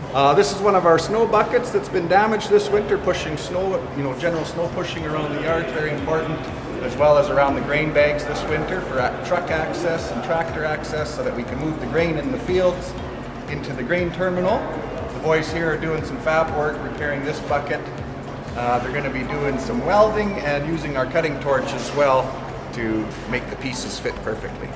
This is one of our snow buckets that's been damaged this winter, pushing snow, general snow pushing around the yard, very important, as well as around the grain bags this winter for truck access and tractor access so that we can move the grain in the fields into the grain terminal. The boys here are doing some fab work, repairing this bucket. They're going to be doing some welding and using our cutting torch as well to make the pieces fit perfectly.